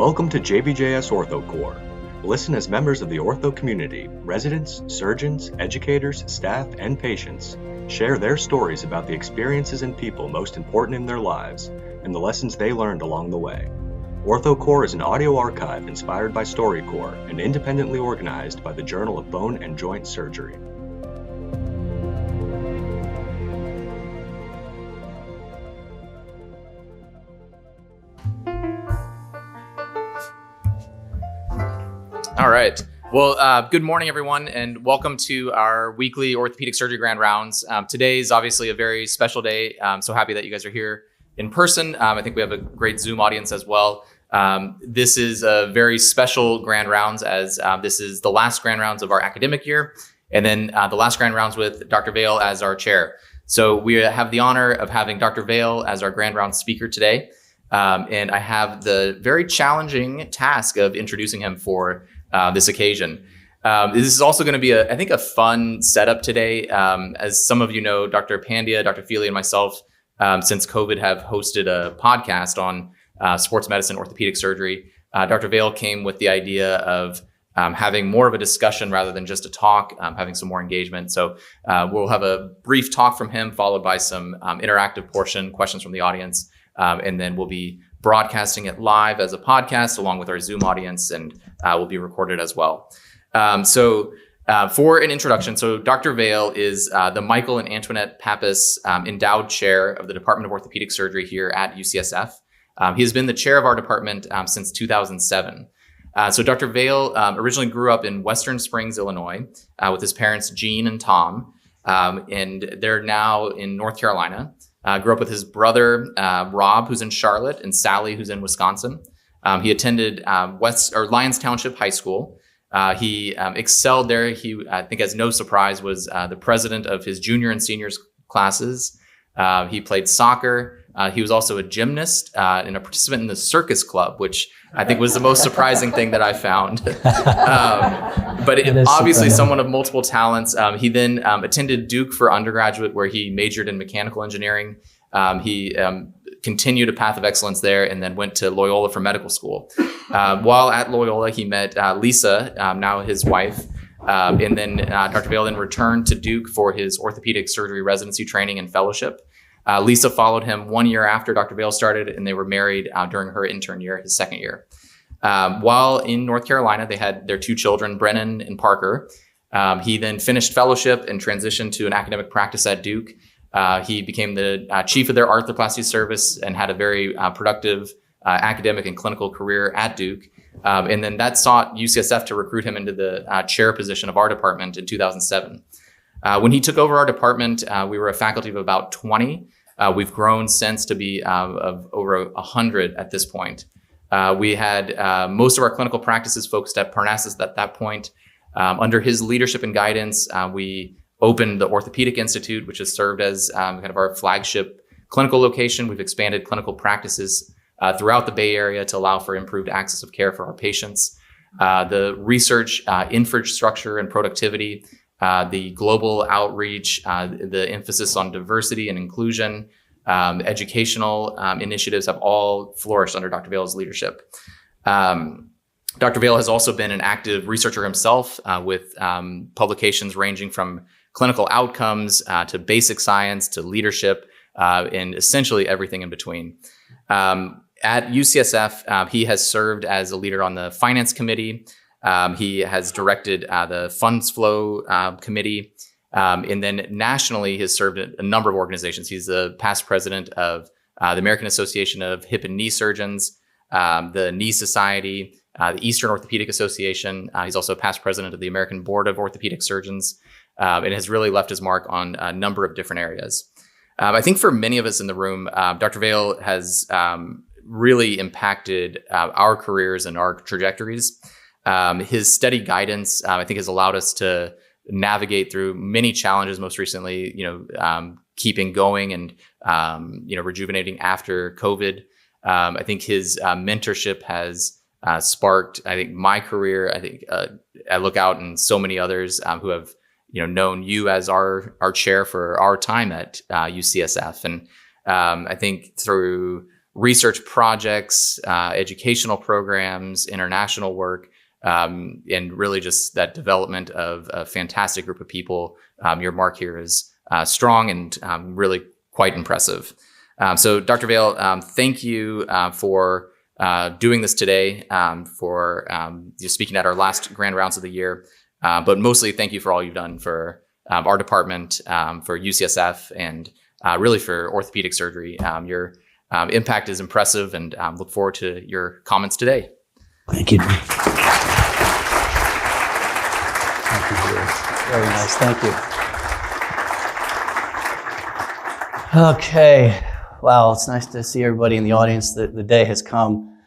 Welcome to JBJS OrthoCorps. Listen as members of the ortho community, residents, surgeons, educators, staff, and patients share their stories about the experiences and people most important in their lives and the lessons they learned along the way. OrthoCorps is an audio archive inspired by StoryCorps and independently organized by the Journal of Bone and Joint Surgery. All right. Well, good morning, everyone, and welcome to our weekly orthopedic surgery grand rounds. Today is obviously a very special day. I'm so happy that you guys are here in person. I think we have a great Zoom audience as well. This is a very special grand rounds as this is the last grand rounds of our academic year, and then the last grand rounds with Dr. Vail as our chair. So we have the honor of having Dr. Vail as our grand round speaker today. And I have the very challenging task of introducing him for this occasion. This is also going to be, I think, a fun setup today. As some of you know, Dr. Pandya, Dr. Feely, and myself, since COVID, have hosted a podcast on sports medicine, orthopedic surgery. Dr. Vail came with the idea of having more of a discussion rather than just a talk, having some more engagement. So we'll have a brief talk from him, followed by some interactive portion, questions from the audience, and then we'll be broadcasting it live as a podcast along with our Zoom audience, and will be recorded as well. So for an introduction, so Dr. Vail is the Michael and Antoinette Pappas Endowed Chair of the Department of Orthopedic Surgery here at UCSF. He has been the chair of our department since 2007. So Dr. Vail originally grew up in Western Springs, Illinois, with his parents, Gene and Tom, and they're now in North Carolina. Grew up with his brother, Rob, who's in Charlotte, and Sally, who's in Wisconsin. He attended Lyons Township High School. He excelled there. He, I think, as no surprise, was the president of his junior and seniors classes. He played soccer. He was also a gymnast and a participant in the circus club, which I think was the most surprising thing that I found. But obviously someone of multiple talents. He then attended Duke for undergraduate, where he majored in mechanical engineering. He continued a path of excellence there and then went to Loyola for medical school. While at Loyola, he met Lisa, now his wife. And then Dr. Vail then returned to Duke for his orthopedic surgery residency training and fellowship. Lisa followed him 1 year after Dr. Vail started, and they were married during her intern year, his second year. While in North Carolina, they had their two children, Brennan and Parker. He then finished fellowship and transitioned to an academic practice at Duke. He became the chief of their arthroplasty service and had a very productive academic and clinical career at Duke. And then that sought UCSF to recruit him into the chair position of our department in 2007. When he took over our department, we were a faculty of about 20. We've grown since to be of over 100 at this point. We had most of our clinical practices focused at Parnassus at that point. Under his leadership and guidance, we opened the Orthopaedic Institute, which has served as kind of our flagship clinical location. We've expanded clinical practices throughout the Bay Area to allow for improved access of care for our patients. The research infrastructure and productivity, the global outreach, the emphasis on diversity and inclusion, educational initiatives have all flourished under Dr. Vail's leadership. Dr. Vail has also been an active researcher himself with publications ranging from clinical outcomes to basic science to leadership and essentially everything in between. At UCSF, he has served as a leader on the finance committee. He has directed the funds flow committee. And then nationally, he has served a number of organizations. He's the past president of the American Association of Hip and Knee Surgeons, the Knee Society, the Eastern Orthopaedic Association. He's also past president of the American Board of Orthopedic Surgeons, and has really left his mark on a number of different areas. I think for many of us in the room, Dr. Vail has really impacted our careers and our trajectories. His steady guidance, I think, has allowed us to navigate through many challenges, most recently, keeping going and, rejuvenating after COVID. I think his mentorship has sparked, I think, my career. I think I look out and so many others who have, known you as our chair for our time at UCSF. And I think through research projects, educational programs, international work, and really just that development of a fantastic group of people. Your mark here is strong and really quite impressive. So Dr. Vail, thank you for doing this today, for speaking at our last grand rounds of the year. But mostly thank you for all you've done for our department, for UCSF, and really for orthopedic surgery. Your impact is impressive, and look forward to your comments today. Thank you. Thank you, Bruce. Very nice. Thank you. Okay. Wow, it's nice to see everybody in the audience. The day has come.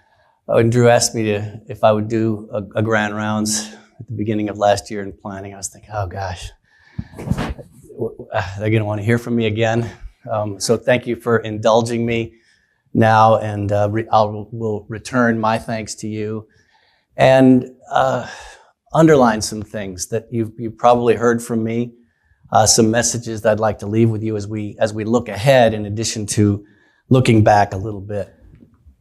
When Drew asked me if I would do a grand rounds at the beginning of last year in planning, I was thinking, oh gosh, they're going to want to hear from me again. So thank you for indulging me now, and will return my thanks to you, and underline some things that you've probably heard from me, some messages that I'd like to leave with you as we look ahead, in addition to looking back a little bit.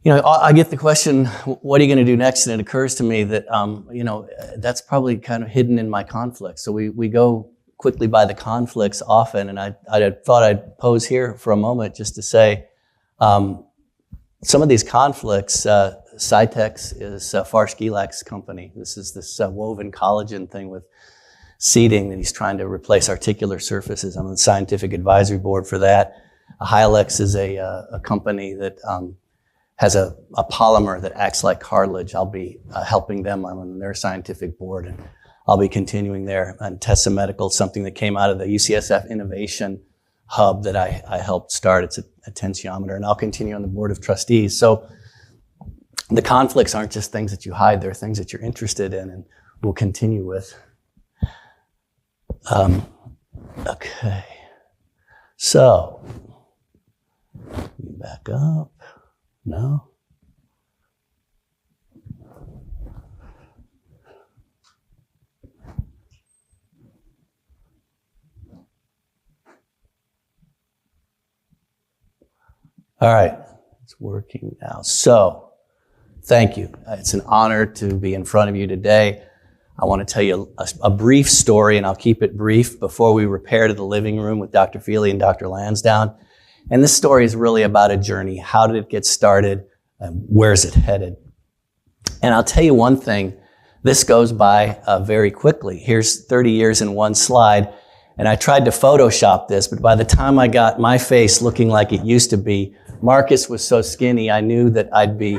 You know, I get the question, what are you going to do next? And it occurs to me that, that's probably kind of hidden in my conflicts. So we go quickly by the conflicts often, and I thought I'd pose here for a moment just to say, some of these conflicts, Cytex is Farskilak's company. This is this woven collagen thing with seating that he's trying to replace articular surfaces. I'm on the scientific advisory board for that. Hylex is a company that has a polymer that acts like cartilage. I'll be helping them. I'm on their scientific board, and I'll be continuing there. And Tessa Medical, something that came out of the UCSF Innovation Hub that I helped start. It's a tensiometer, and I'll continue on the board of trustees. So the conflicts aren't just things that you hide. They're things that you're interested in and will continue with. Okay. So, back up. No. All right, it's working now. So, thank you. It's an honor to be in front of you today. I want to tell you a brief story, and I'll keep it brief, before we repair to the living room with Dr. Feely and Dr. Lansdowne. And this story is really about a journey. How did it get started? Where is it headed? And I'll tell you one thing, this goes by very quickly. Here's 30 years in one slide. And I tried to Photoshop this, but by the time I got my face looking like it used to be, Marcus was so skinny, I knew that I'd be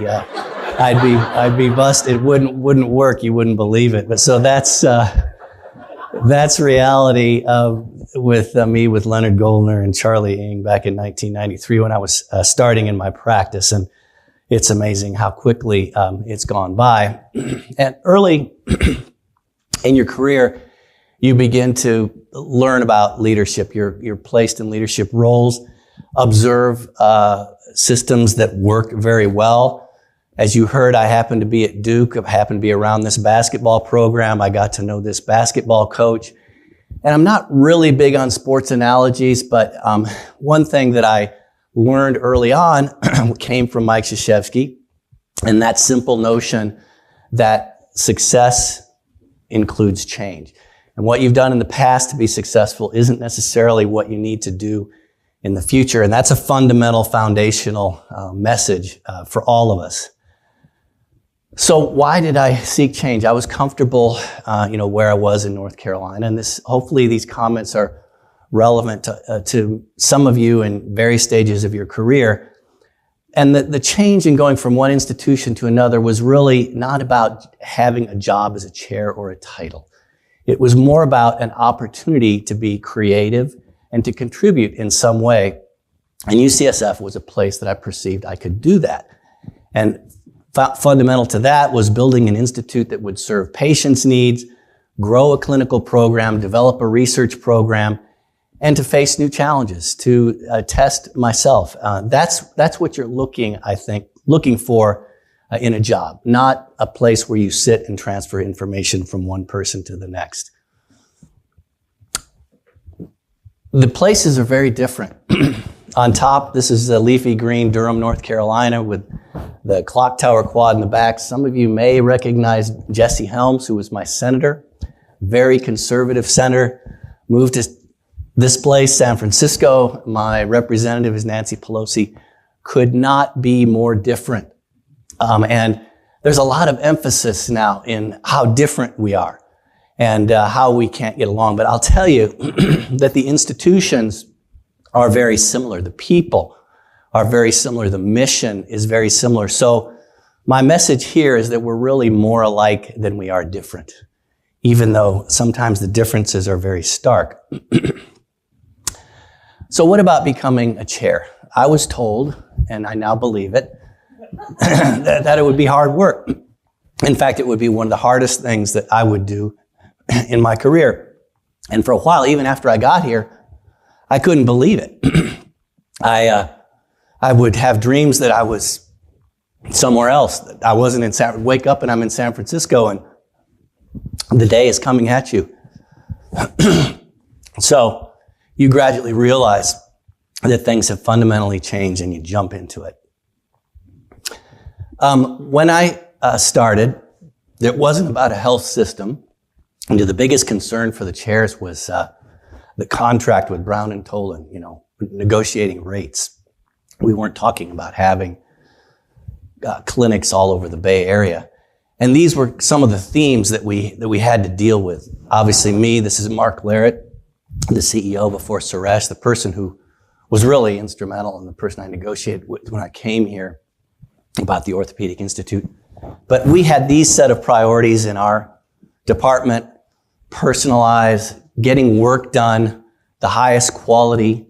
busted. It wouldn't work. You wouldn't believe it. But so that's reality with me, with Leonard Goldner and Charlie Ng back in 1993 when I was starting in my practice. And it's amazing how quickly it's gone by. And early in your career, you begin to learn about leadership. You're placed in leadership roles, observe systems that work very well. As you heard, I happened to be at Duke. I happened to be around this basketball program. I got to know this basketball coach. And I'm not really big on sports analogies, but one thing that I learned early on came from Mike Krzyzewski, and that simple notion that success includes change. And what you've done in the past to be successful isn't necessarily what you need to do in the future. And that's a fundamental, foundational message for all of us. So why did I seek change? I was comfortable, where I was in North Carolina. And hopefully these comments are relevant to some of you in various stages of your career. And the change in going from one institution to another was really not about having a job as a chair or a title. It was more about an opportunity to be creative and to contribute in some way. And UCSF was a place that I perceived I could do that. And fundamental to that was building an institute that would serve patients' needs, grow a clinical program, develop a research program, and to face new challenges, to test myself. That's what you're looking for in a job, not a place where you sit and transfer information from one person to the next. The places are very different. On top, this is the leafy green Durham, North Carolina with the clock tower quad in the back. Some of you may recognize Jesse Helms, who was my senator, very conservative senator, moved to this place, San Francisco. My representative is Nancy Pelosi. Could not be more different. And there's a lot of emphasis now in how different we are and how we can't get along. But I'll tell you that the institutions are very similar. The people are very similar. The mission is very similar. So my message here is that we're really more alike than we are different, even though sometimes the differences are very stark. So what about becoming a chair? I was told, and I now believe it, that it would be hard work. In fact, it would be one of the hardest things that I would do in my career. And for a while, even after I got here, I couldn't believe it. I would have dreams that I was somewhere else. I wasn't in wake up and I'm in San Francisco and the day is coming at you. So you gradually realize that things have fundamentally changed and you jump into it. When I started, it wasn't about a health system. And the biggest concern for the chairs was the contract with Brown and Tolan, negotiating rates. We weren't talking about having clinics all over the Bay Area. And these were some of the themes that we had to deal with. Obviously me, this is Mark Larrett, the CEO before Suresh, the person who was really instrumental and the person I negotiated with when I came here about the Orthopaedic Institute. But we had these set of priorities in our department: personalize, getting work done, the highest quality,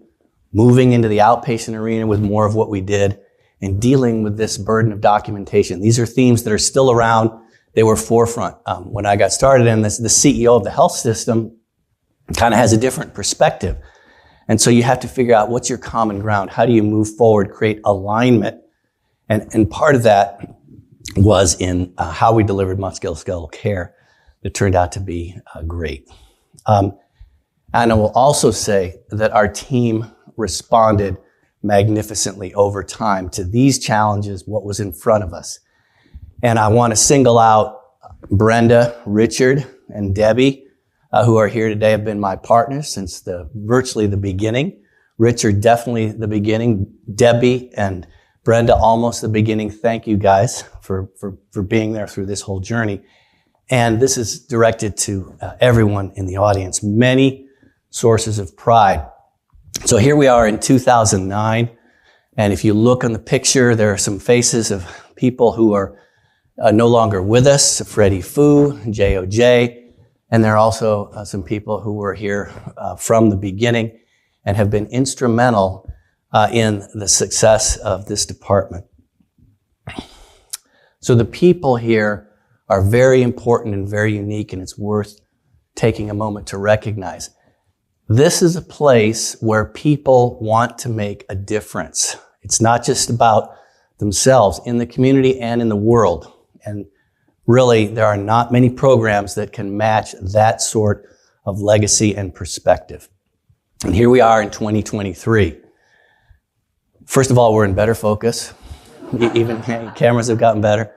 moving into the outpatient arena with more of what we did, and dealing with this burden of documentation. These are themes that are still around. They were forefront when I got started, and the CEO of the health system kind of has a different perspective. And so you have to figure out what's your common ground. How do you move forward, create alignment? And part of that was in how we delivered musculoskeletal care that turned out to be great. And I will also say that our team responded magnificently over time to these challenges, what was in front of us. And I want to single out Brenda, Richard, and Debbie, who are here today, have been my partners since virtually the beginning. Richard, definitely the beginning. Debbie and Brenda, almost the beginning. Thank you guys for being there through this whole journey. And this is directed to everyone in the audience. Many sources of pride. So here we are in 2009. And if you look on the picture, there are some faces of people who are no longer with us. Freddie Fu, J.O.J. And there are also some people who were here from the beginning and have been instrumental in the success of this department. So the people here are very important and very unique, and it's worth taking a moment to recognize. This is a place where people want to make a difference. It's not just about themselves in the community and in the world. And really, there are not many programs that can match that sort of legacy and perspective. And here we are in 2023. First of all, we're in better focus. Even cameras have gotten better.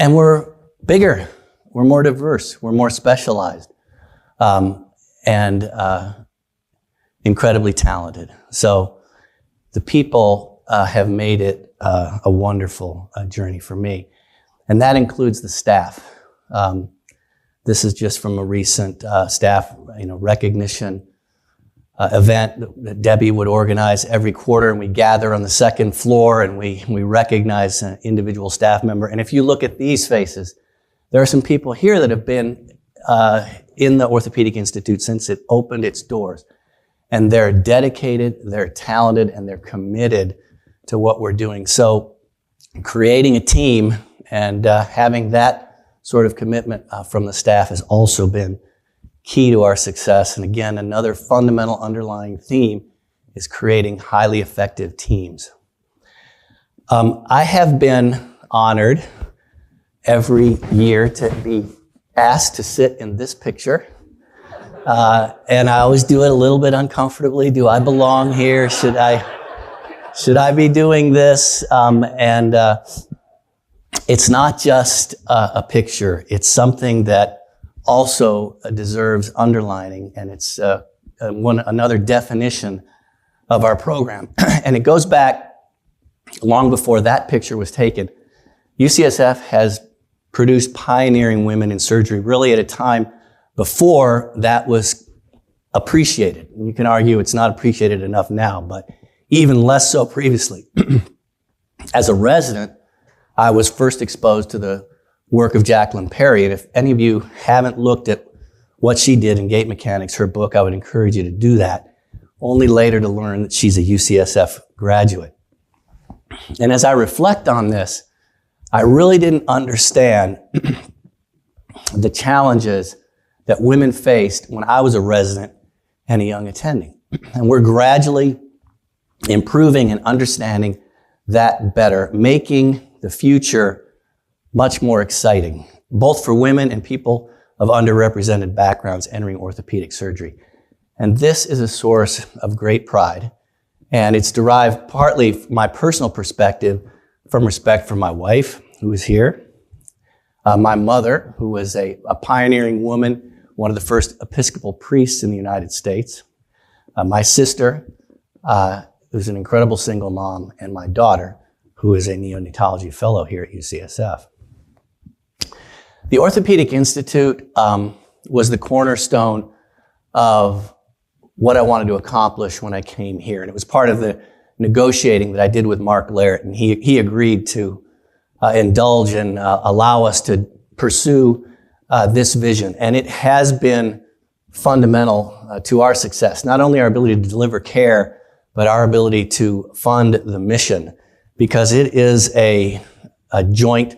And we're bigger. We're more diverse. We're more specialized. And incredibly talented. So the people have made it a wonderful journey for me. And that includes the staff. This is just from a recent staff recognition event that Debbie would organize every quarter, and we gather on the second floor and we recognize an individual staff member. And if you look at these faces, there are some people here that have been in the Orthopaedic Institute since it opened its doors. And they're dedicated, they're talented, and they're committed to what we're doing. So creating a team and having that sort of commitment from the staff has also been key to our success. And again, another fundamental underlying theme is creating highly effective teams. I have been honored every year to be asked to sit in this picture. And I always do it a little bit uncomfortably. Do I belong here? Should I be doing this? It's not just a picture. It's something that also deserves underlining, and it's another definition of our program. And it goes back long before that picture was taken. UCSF has produced pioneering women in surgery really at a time before that was appreciated. And you can argue it's not appreciated enough now, but even less so previously. As a resident, I was first exposed to the work of Jacqueline Perry, and if any of you haven't looked at what she did in gait mechanics, her book, I would encourage you to do that, only later to learn that she's a UCSF graduate. And as I reflect on this, I really didn't understand the challenges that women faced when I was a resident and a young attending. And we're gradually improving and understanding that better, making the future much more exciting, both for women and people of underrepresented backgrounds entering orthopedic surgery. And this is a source of great pride. And it's derived partly from my personal perspective, from respect for my wife, who is here, my mother, who was a pioneering woman, one of the first Episcopal priests in the United States, my sister, who's an incredible single mom, and my daughter, who is a neonatology fellow here at UCSF. The Orthopaedic Institute was the cornerstone of what I wanted to accomplish when I came here. And it was part of the negotiating that I did with Mark Larrett, and he agreed to indulge and allow us to pursue this vision. And it has been fundamental to our success, not only our ability to deliver care, but our ability to fund the mission, because it is a joint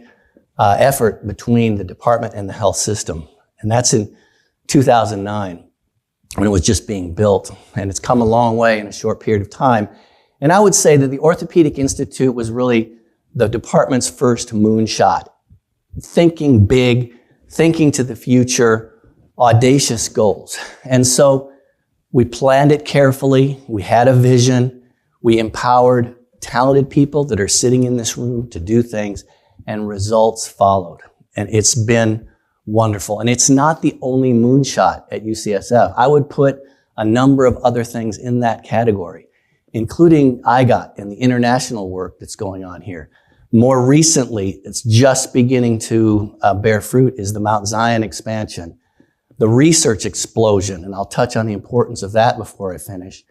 effort between the department and the health system. And that's in 2009 when it was just being built. And it's come a long way in a short period of time. And I would say that the Orthopaedic Institute was really the department's first moonshot. Thinking big, thinking to the future, audacious goals. And so we planned it carefully. We had a vision. We empowered talented people that are sitting in this room to do things, and results followed. And it's been wonderful. And it's not the only moonshot at UCSF. I would put a number of other things in that category, including IGOT and the international work that's going on here. More recently, it's just beginning to bear fruit, is the Mount Zion expansion, the research explosion, and I'll touch on the importance of that before I finish,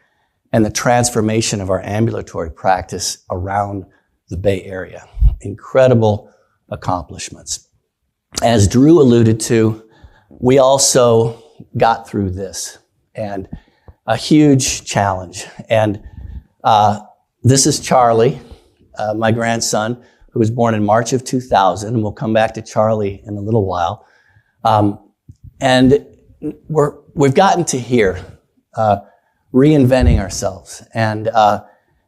and the transformation of our ambulatory practice around the Bay Area. Incredible accomplishments. As Drew alluded to, we also got through this, and a huge challenge. And this is Charlie, my grandson, who was born in March of 2000, and we'll come back to Charlie in a little while. And we've gotten to here, reinventing ourselves, and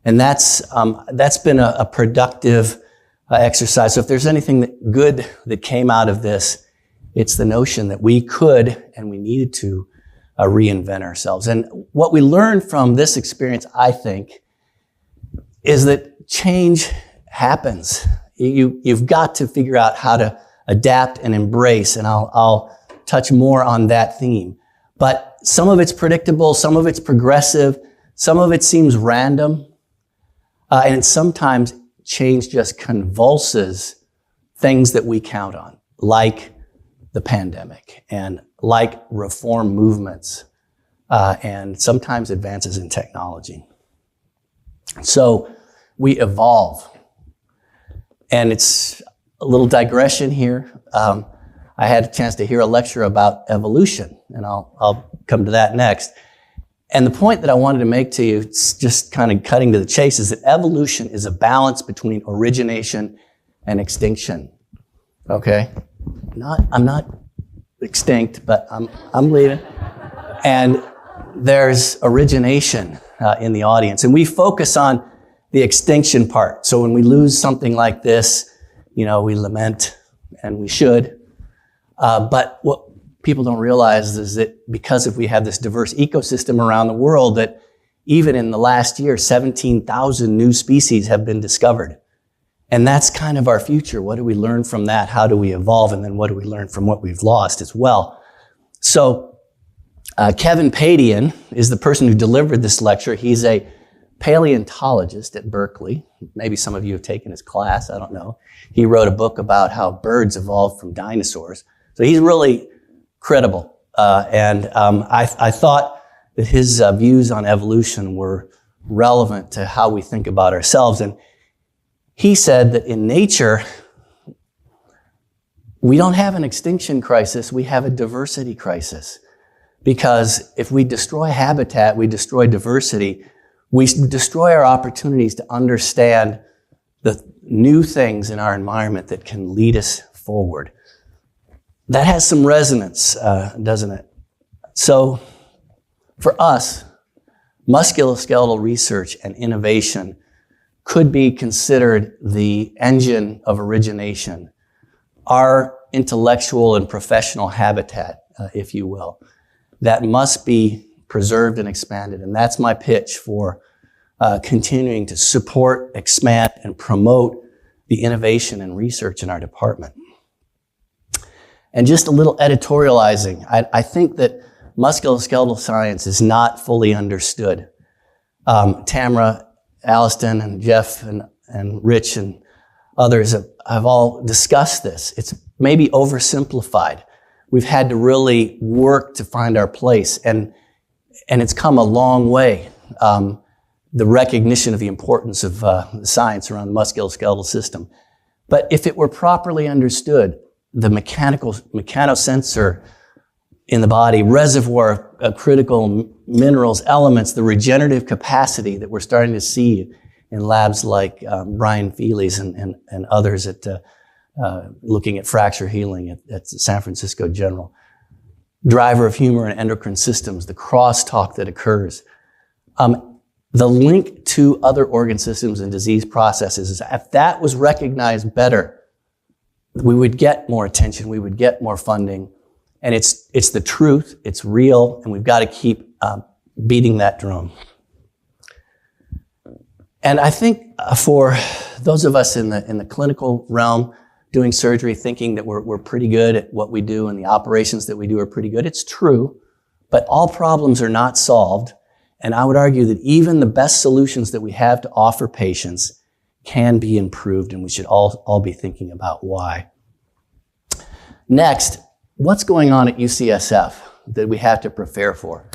that's been a productive exercise. So if there's anything good that came out of this, it's the notion that we could and we needed to reinvent ourselves. And what we learned from this experience, I think, is that change happens. You've got to figure out how to adapt and embrace, and I'll touch more on that theme. But some of it's predictable, some of it's progressive, some of it seems random, and sometimes change just convulses things that we count on, like the pandemic and like reform movements, and sometimes advances in technology. So we evolve. And it's a little digression here. I had a chance to hear a lecture about evolution, and I'll come to that next. And the point that I wanted to make to you, just kind of cutting to the chase, is that evolution is a balance between origination and extinction. Okay? I'm not extinct, but I'm leaving. And there's origination in the audience. And we focus on the extinction part. So when we lose something like this, we lament, and we should. But what people don't realize is that because if we have this diverse ecosystem around the world, that even in the last year, 17,000 new species have been discovered. And that's kind of our future. What do we learn from that? How do we evolve? And then what do we learn from what we've lost as well? So Kevin Padian is the person who delivered this lecture. He's a paleontologist at Berkeley. Maybe some of you have taken his class, I don't know. He wrote a book about how birds evolved from dinosaurs. So he's really credible. I thought that his views on evolution were relevant to how we think about ourselves. And he said that in nature, we don't have an extinction crisis, we have a diversity crisis. Because if we destroy habitat, we destroy diversity, we destroy our opportunities to understand the new things in our environment that can lead us forward. That has some resonance, doesn't it? So for us, musculoskeletal research and innovation could be considered the engine of origination, our intellectual and professional habitat, if you will, that must be preserved and expanded. And that's my pitch for continuing to support, expand, and promote the innovation and research in our department. And just a little editorializing. I think that musculoskeletal science is not fully understood. Tamara, Alliston, and Jeff, and Rich, and others have all discussed this. It's maybe oversimplified. We've had to really work to find our place, and it's come a long way. The recognition of the importance of the science around the musculoskeletal system. But if it were properly understood, the mechanosensor in the body, reservoir of critical minerals, elements, the regenerative capacity that we're starting to see in labs like Brian Feely's and others at looking at fracture healing at San Francisco General. Driver of humor and endocrine systems, the crosstalk that occurs. The link to other organ systems and disease processes is, if that was recognized better, we would get more attention, we would get more funding. And it's the truth, it's real, and we've got to keep beating that drum. And I think for those of us in the clinical realm, doing surgery, thinking that we're pretty good at what we do and the operations that we do are pretty good, it's true, but all problems are not solved. And I would argue that even the best solutions that we have to offer patients can be improved, and we should all be thinking about why. Next, what's going on at UCSF that we have to prepare for?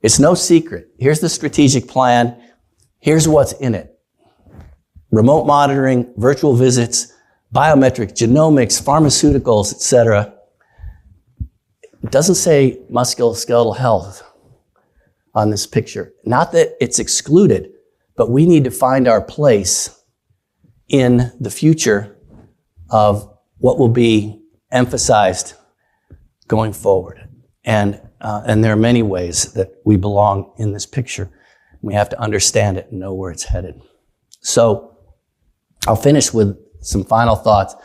It's no secret. Here's the strategic plan. Here's what's in it. Remote monitoring, virtual visits, biometrics, genomics, pharmaceuticals, etc. It doesn't say musculoskeletal health on this picture. Not that it's excluded, but we need to find our place in the future of what will be emphasized going forward. And there are many ways that we belong in this picture. We have to understand it and know where it's headed. So I'll finish with some final thoughts.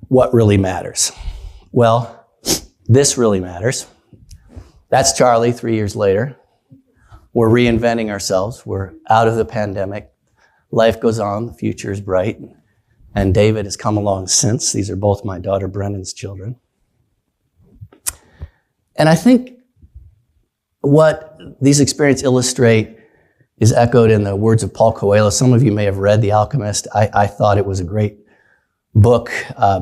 What really matters? Well, this really matters. That's Charlie 3 years later. We're reinventing ourselves. We're out of the pandemic. Life goes on. The future is bright. And David has come along since. These are both my daughter Brendan's children. And I think what these experiences illustrate is echoed in the words of Paul Coelho. Some of you may have read The Alchemist. I thought it was a great book,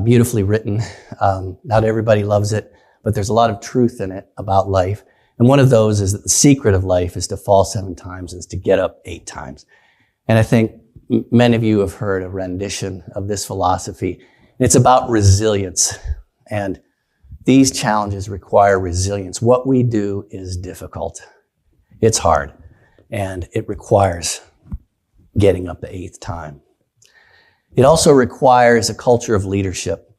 beautifully written. Not everybody loves it, but there's a lot of truth in it about life. And one of those is that the secret of life is to fall 7 times and is to get up 8 times. And I think many of you have heard a rendition of this philosophy. And it's about resilience. And these challenges require resilience. What we do is difficult. It's hard. And it requires getting up the 8th time. It also requires a culture of leadership.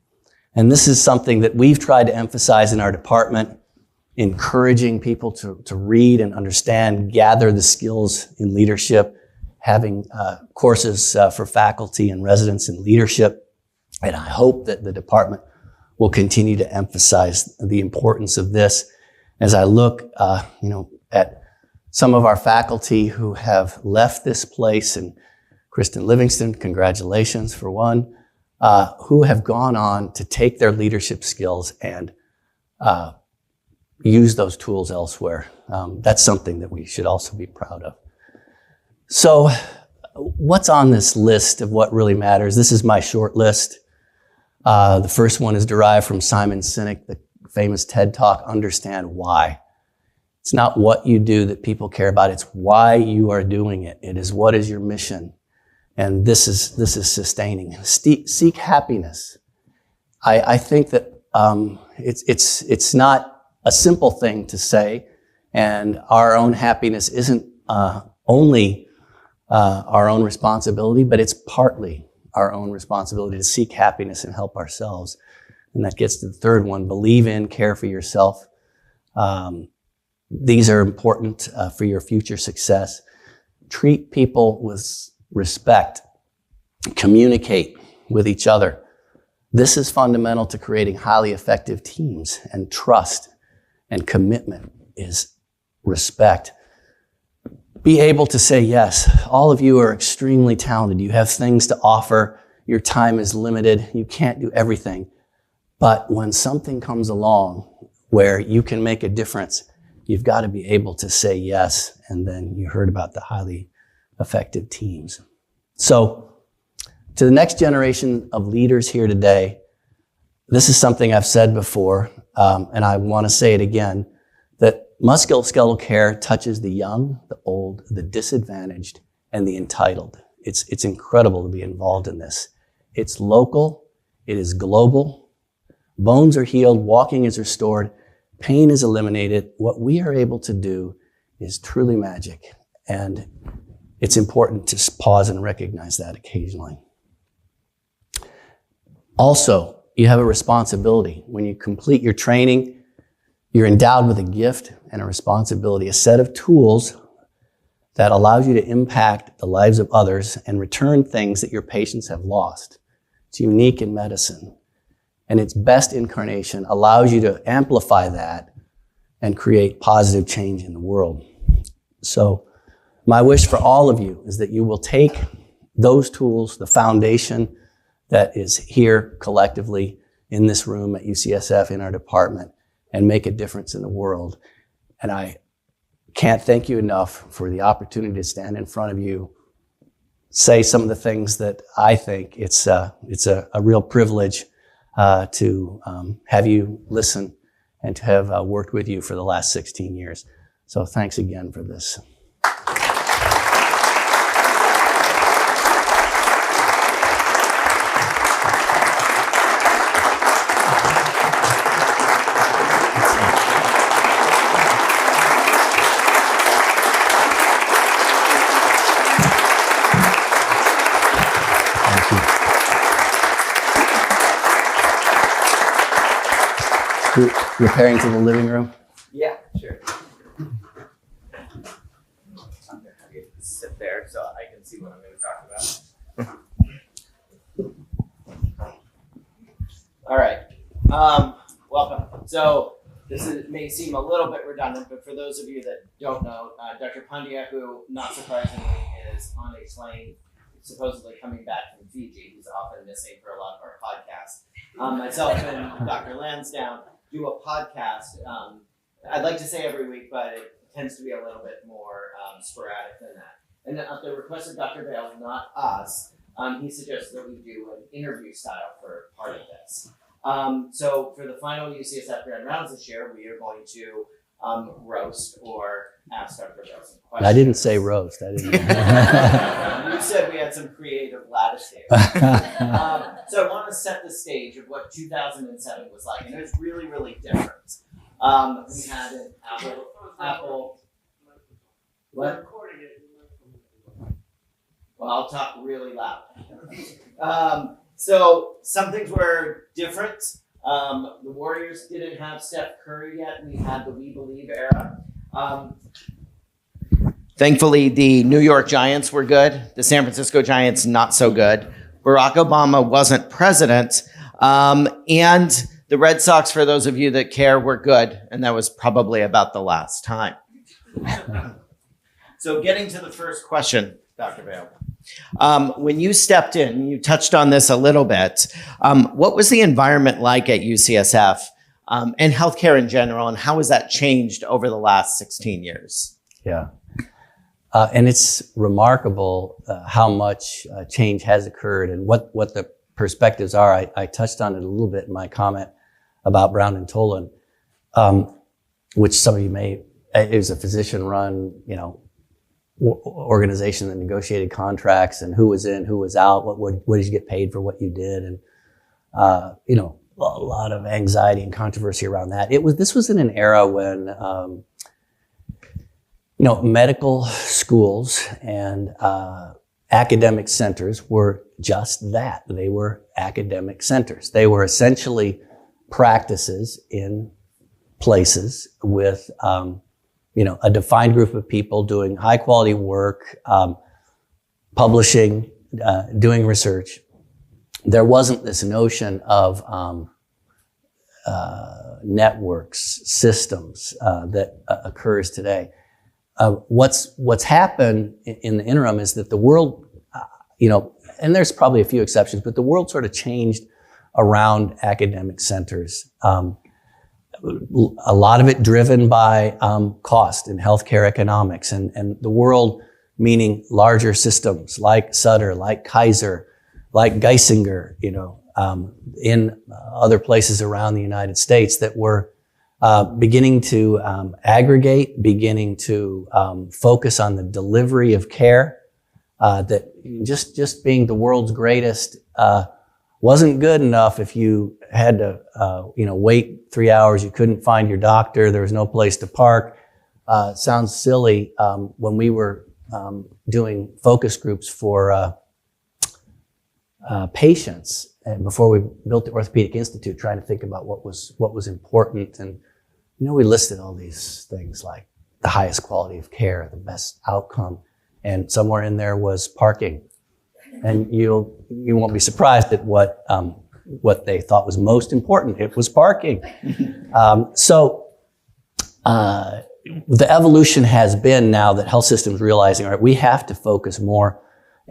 And this is something that we've tried to emphasize in our department, encouraging people to read and understand, gather the skills in leadership, having courses for faculty and residents in leadership. And I hope that the department will continue to emphasize the importance of this. As I look, at some of our faculty who have left this place, and Kristen Livingston, congratulations for one, who have gone on to take their leadership skills and use those tools elsewhere. That's something that we should also be proud of. So what's on this list of what really matters? This is my short list. The first one is derived from Simon Sinek, the famous TED Talk, Understand Why. It's not what you do that people care about, it's why you are doing it. It is what is your mission. And this is sustaining. Seek happiness. I think that it's not a simple thing to say, and our own happiness isn't only our own responsibility, but it's partly our own responsibility to seek happiness and help ourselves. And that gets to the third one, believe in, care for yourself. These are important for your future success. Treat people with respect. Communicate with each other. This is fundamental to creating highly effective teams, and trust and commitment is respect. Be able to say yes. All of you are extremely talented. You have things to offer. Your time is limited. You can't do everything. But when something comes along where you can make a difference, you've got to be able to say yes. And then you heard about the highly effective teams. So to the next generation of leaders here today, this is something I've said before, and I want to say it again, that musculoskeletal care touches the young, the old, the disadvantaged, and the entitled. It's incredible to be involved in this. It's local. It is global. Bones are healed. Walking is restored. Pain is eliminated. What we are able to do is truly magic. And it's important to pause and recognize that occasionally. Also, you have a responsibility. When you complete your training, you're endowed with a gift and a responsibility, a set of tools that allows you to impact the lives of others and return things that your patients have lost. It's unique in medicine. And its best incarnation allows you to amplify that and create positive change in the world. So my wish for all of you is that you will take those tools, the foundation that is here collectively in this room at UCSF, in our department, and make a difference in the world. And I can't thank you enough for the opportunity to stand in front of you, say some of the things that I think it's a real privilege to have you listen and to have worked with you for the last 16 years. So thanks again for this. Repairing to the living room? Yeah, sure. I'm going to have you sit there so I can see what I'm going to talk about. All right. Welcome. So may seem a little bit redundant, but for those of you that don't know, Dr. Pandya, who, not surprisingly, is on a plane supposedly coming back from Fiji. He's often missing for a lot of our podcasts. Myself and Dr. Lansdowne do a podcast. I'd like to say every week, but it tends to be a little bit more sporadic than that. And at the request of Dr. Vail, not us, he suggests that we do an interview style for part of this. So for the final UCSF Grand Rounds this year, we are going to roast or ask Dr. Vail some questions. I didn't say roast. I didn't. You said we had some creative latitude. So I want to set the stage of what 2007 was like, and it was really, really different. We had an Apple. What? Well, I'll talk really loud. So some things were different. The Warriors didn't have Steph Curry yet. We had the We Believe era. Thankfully, the New York Giants were good. The San Francisco Giants, not so good. Barack Obama wasn't president. And The Red Sox, for those of you that care, were good, and that was probably about the last time. So getting to the first question, Dr. Vail. When you stepped in, you touched on this a little bit. What was the environment like at UCSF and healthcare in general, and how has that changed over the last 16 years? Yeah. And it's remarkable how much change has occurred and what the perspectives are. I touched on it a little bit in my comment about Brown and Tolan, which some of you it was a physician-run, organization that negotiated contracts and who was in, who was out, what did you get paid for what you did, and a lot of anxiety and controversy around that. This was in an era when medical schools and academic centers were just that. They were academic centers. They were essentially practices in places with a defined group of people doing high quality work, publishing, doing research. There wasn't this notion of networks, systems that occurs today. What's happened in the interim is that the world, and there's probably a few exceptions, but the world sort of changed around academic centers. A lot of it driven by cost in healthcare economics, and the world meaning larger systems like Sutter, like Kaiser, like Geisinger, in other places around the United States that were beginning to aggregate, beginning to focus on the delivery of care. That just being the world's greatest wasn't good enough if you had to wait 3 hours, you couldn't find your doctor, there was no place to park. Sounds silly when we were doing focus groups for patients, and before we built the Orthopaedic Institute, trying to think about what was important. And we listed all these things like the highest quality of care, the best outcome, and somewhere in there was parking. And you won't be surprised at what they thought was most important. It was parking. So the evolution has been now that health systems realizing, all right, we have to focus more,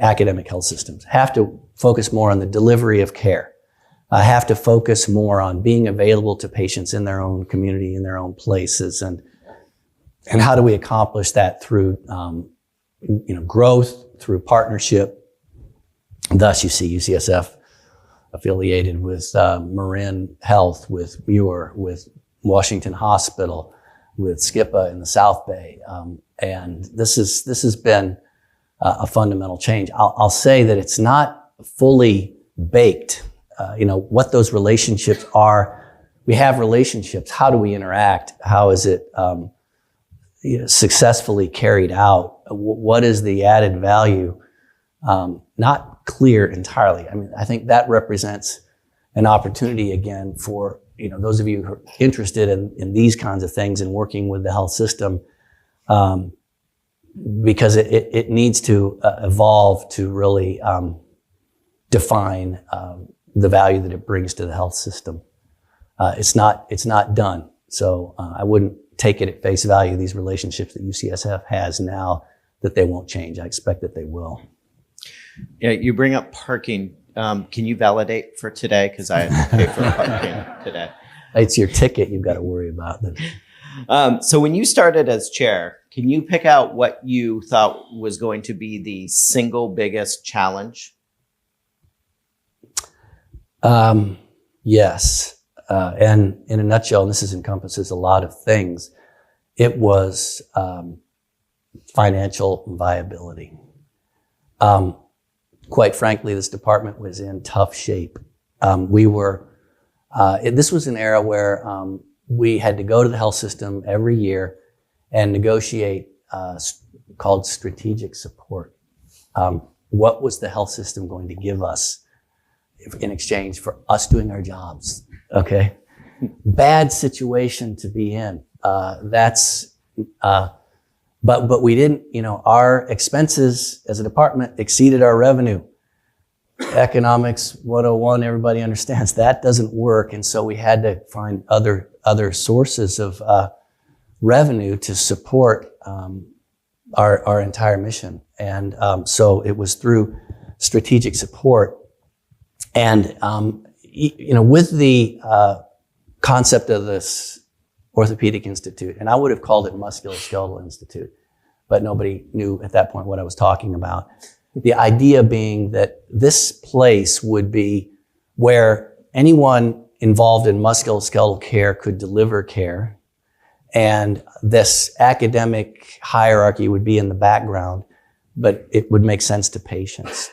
academic health systems have to focus more on the delivery of care, have to focus more on being available to patients in their own community, in their own places. And how do we accomplish that through growth, through partnership. Thus, you see UCSF affiliated with Marin Health, with Muir, with Washington Hospital, with SCIPA in the South Bay. And this has been a fundamental change. I'll say that it's not fully baked. What those relationships are. We have relationships. How do we interact? How is it successfully carried out? What is the added value? Not clear entirely. I think that represents an opportunity again for those of you who are interested in these kinds of things and working with the health system, because it needs to evolve to really define the value that it brings to the health system. It's not done. So I wouldn't take it at face value, these relationships that UCSF has now, that they won't change. I expect that they will. Yeah, you bring up parking. Can you validate for today? Because I pay for parking today. It's your ticket you've got to worry about. So when you started as chair, can you pick out what you thought was going to be the single biggest challenge? Yes. And in a nutshell, and this encompasses a lot of things, it was financial viability. Quite frankly, this department was in tough shape. This was an era where we had to go to the health system every year and negotiate called strategic support. What was the health system going to give us in exchange for us doing our jobs? Okay. Bad situation to be in. But we didn't, our expenses as a department exceeded our revenue. economics 101, everybody understands that doesn't work. And so we had to find other sources of revenue to support our entire mission. And so it was through strategic support. And, with the concept of this Orthopaedic Institute, and I would have called it Musculoskeletal Institute, but nobody knew at that point what I was talking about. The idea being that this place would be where anyone involved in musculoskeletal care could deliver care, and this academic hierarchy would be in the background, but it would make sense to patients.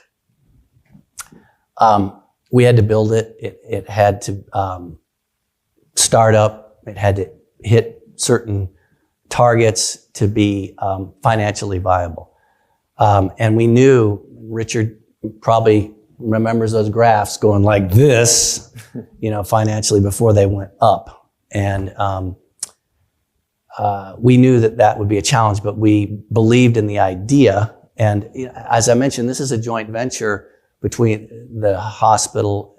We had to build it. It had to start up. It had to hit certain targets to be financially viable. And we knew, Richard probably remembers those graphs going like this, financially before they went up. And we knew that would be a challenge, but we believed in the idea. And as I mentioned, this is a joint venture between the hospital,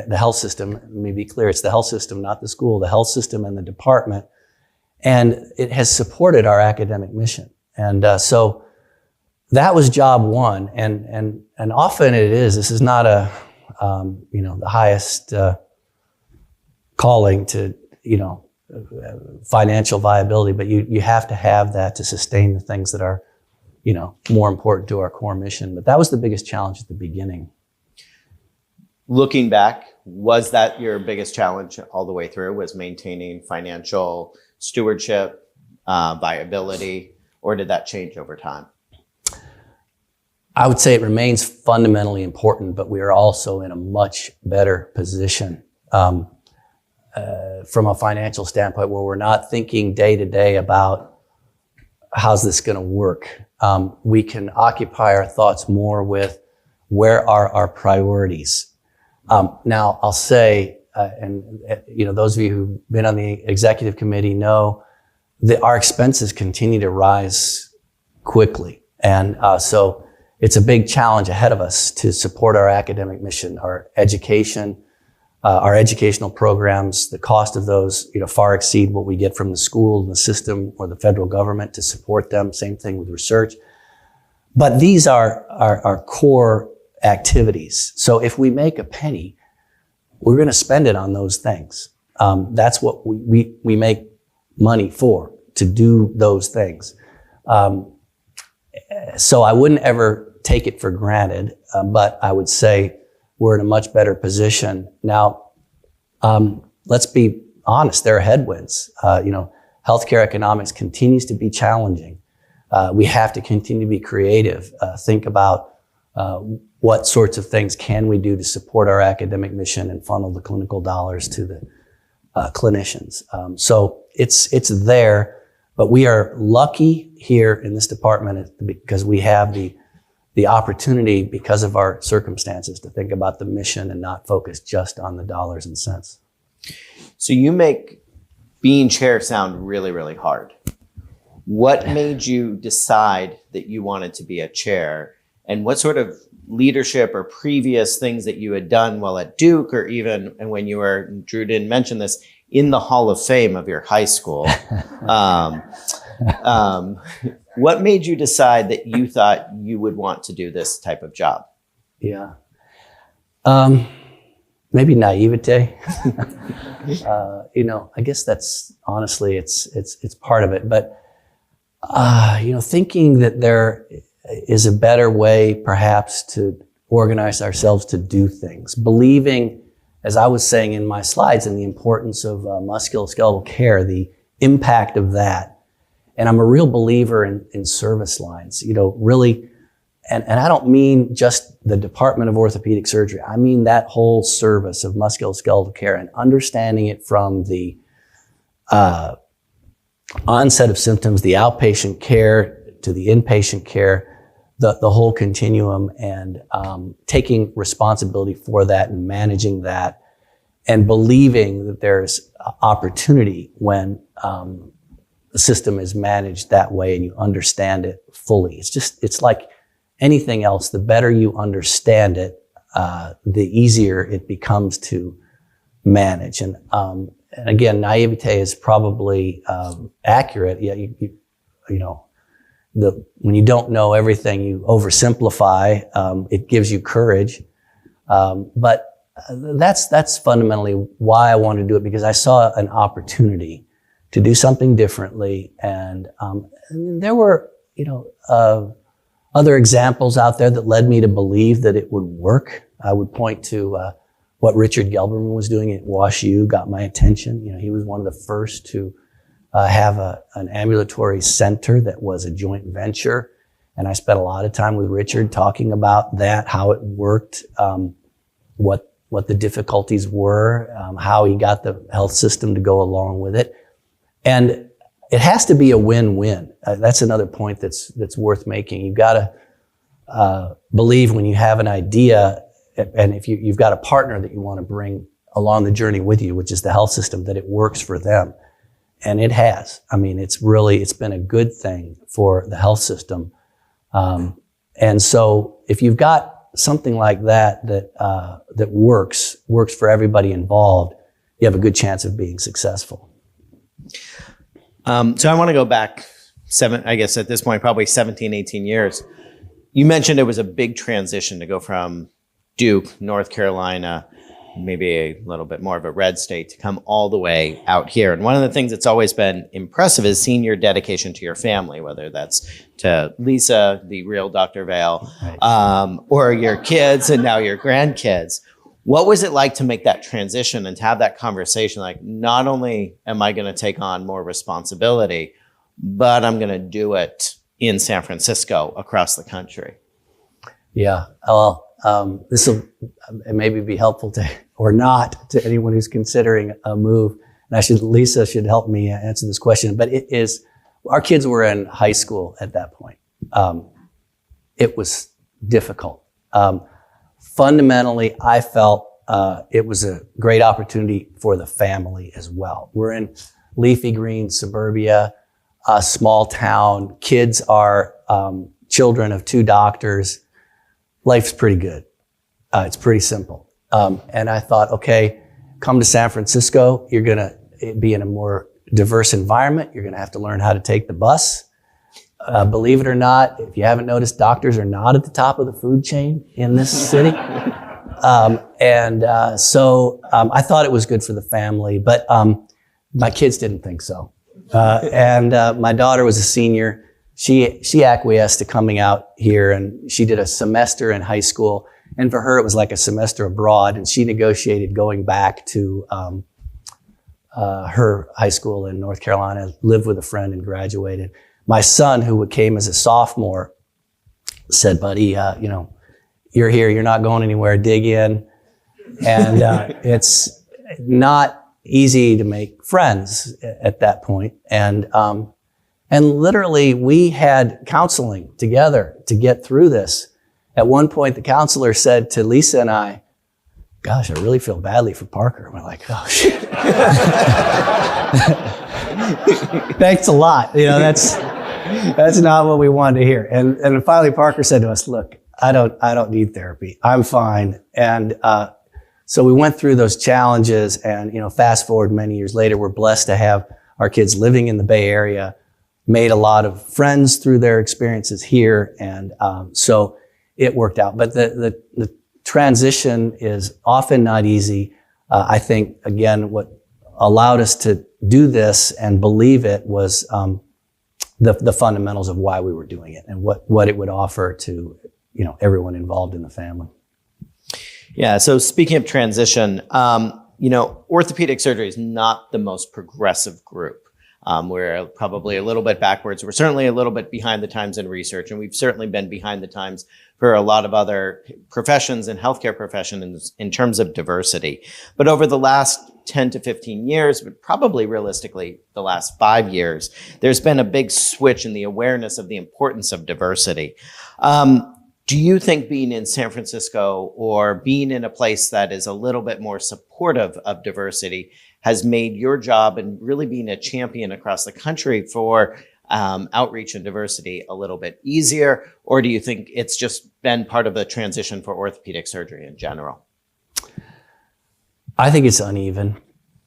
the health system. Let me be clear, it's the health system, not the school, the health system and the department. And it has supported our academic mission. And so that was job one. And often it is, this is not the highest calling to, financial viability, but you have to have that to sustain the things that are, more important to our core mission. But that was the biggest challenge at the beginning. Looking back, was that your biggest challenge all the way through, was maintaining financial stewardship, viability, or did that change over time? I would say it remains fundamentally important, but we are also in a much better position from a financial standpoint, where we're not thinking day to day about how's this going to work. We can occupy our thoughts more with where are our priorities. Now, I'll say, those of you who've been on the executive committee know that our expenses continue to rise quickly. And so it's a big challenge ahead of us to support our academic mission, our education, our educational programs. The cost of those, far exceed what we get from the school, the system, or the federal government to support them. Same thing with research. But these are our core activities. So if we make a penny, we're going to spend it on those things. That's what we make money for, to do those things. So I wouldn't ever take it for granted, but I would say we're in a much better position. Now, let's be honest, there are headwinds. Healthcare economics continues to be challenging. We have to continue to be creative, think about what sorts of things can we do to support our academic mission and funnel the clinical dollars to the clinicians. So it's there, but we are lucky here in this department because we have the opportunity, because of our circumstances, to think about the mission and not focus just on the dollars and cents. So you make being chair sound really, really hard. What made you decide that you wanted to be a chair, and what sort of leadership or previous things that you had done while at Duke, or even, and when you were, Drew didn't mention this, in the Hall of Fame of your high school, what made you decide that you thought you would want to do this type of job? Yeah. Maybe naivete. I guess that's honestly, it's part of it. But, thinking that there is a better way perhaps to organize ourselves to do things. Believing, as I was saying in my slides, in the importance of musculoskeletal care, the impact of that. And I'm a real believer in service lines, really. And I don't mean just the Department of Orthopedic Surgery. I mean that whole service of musculoskeletal care, and understanding it from the onset of symptoms, the outpatient care to the inpatient care, the whole continuum, and taking responsibility for that and managing that, and believing that there's opportunity when the system is managed that way and you understand it fully. It's like anything else. The better you understand it, the easier it becomes to manage. And again, naivete is probably accurate. Yeah, you know, when you don't know everything, you oversimplify. It gives you courage, but that's fundamentally why I wanted to do it, because I saw an opportunity to do something differently, and there were, you know, other examples out there that led me to believe that it would work. I would point to what Richard Gelberman was doing at WashU, got my attention. You know, he was one of the first to have an ambulatory center that was a joint venture. And I spent a lot of time with Richard talking about that, how it worked, what the difficulties were, how he got the health system to go along with it. And it has to be a win-win. That's another point that's worth making. You've got to believe when you have an idea, and if you've got a partner that you want to bring along the journey with you, which is the health system, that it works for them. And it has. I mean, it's been a good thing for the health system. And so if you've got something like that works for everybody involved, you have a good chance of being successful. So I want to go back I guess at this point, probably 17, 18 years. You mentioned it was a big transition to go from Duke, North Carolina, maybe a little bit more of a red state, to come all the way out here. And one of the things that's always been impressive is seeing your dedication to your family, whether that's to Lisa, the real Dr. Vail, right, or your kids and now your grandkids. What was it like to make that transition and to have that conversation? Like, not only am I going to take on more responsibility, but I'm going to do it in San Francisco, across the country. Yeah. Well, this will maybe be helpful to, or not, to anyone who's considering a move. And Lisa should help me answer this question, but it is, our kids were in high school at that point. It was difficult. Fundamentally, I felt it was a great opportunity for the family as well. We're in leafy green suburbia, a small town. Kids are children of two doctors. Life's pretty good. It's pretty simple. And I thought, okay, come to San Francisco. You're going to be in a more diverse environment. You're going to have to learn how to take the bus. Believe it or not, if you haven't noticed, doctors are not at the top of the food chain in this city. So I thought it was good for the family, but my kids didn't think so. My daughter was a senior. She acquiesced to coming out here, and she did a semester in high school. And for her, it was like a semester abroad, and she negotiated going back to her high school in North Carolina, lived with a friend, and graduated. My son, who came as a sophomore, said, buddy, you're here, you're not going anywhere, dig in. And it's not easy to make friends at that point. And literally, we had counseling together to get through this. At one point, the counselor said to Lisa and I, gosh, I really feel badly for Parker. And we're like, oh, shit. Thanks a lot. That's not what we wanted to hear. And finally, Parker said to us, look, I don't need therapy. I'm fine. And so we went through those challenges, and fast forward many years later, we're blessed to have our kids living in the Bay Area, made a lot of friends through their experiences here, and so it worked out. But the transition is often not easy. I think, again, what allowed us to do this and believe it was the fundamentals of why we were doing it and what it would offer to everyone involved in the family. Yeah. So speaking of transition, orthopedic surgery is not the most progressive group. We're probably a little bit backwards. We're certainly a little bit behind the times in research, and we've certainly been behind the times for a lot of other professions and healthcare professions in terms of diversity. But over the last 10 to 15 years, but probably realistically the last 5 years, there's been a big switch in the awareness of the importance of diversity. Do you think being in San Francisco or being in a place that is a little bit more supportive of diversity has made your job and really being a champion across the country for outreach and diversity a little bit easier? Or do you think it's just been part of the transition for orthopedic surgery in general? I think it's uneven.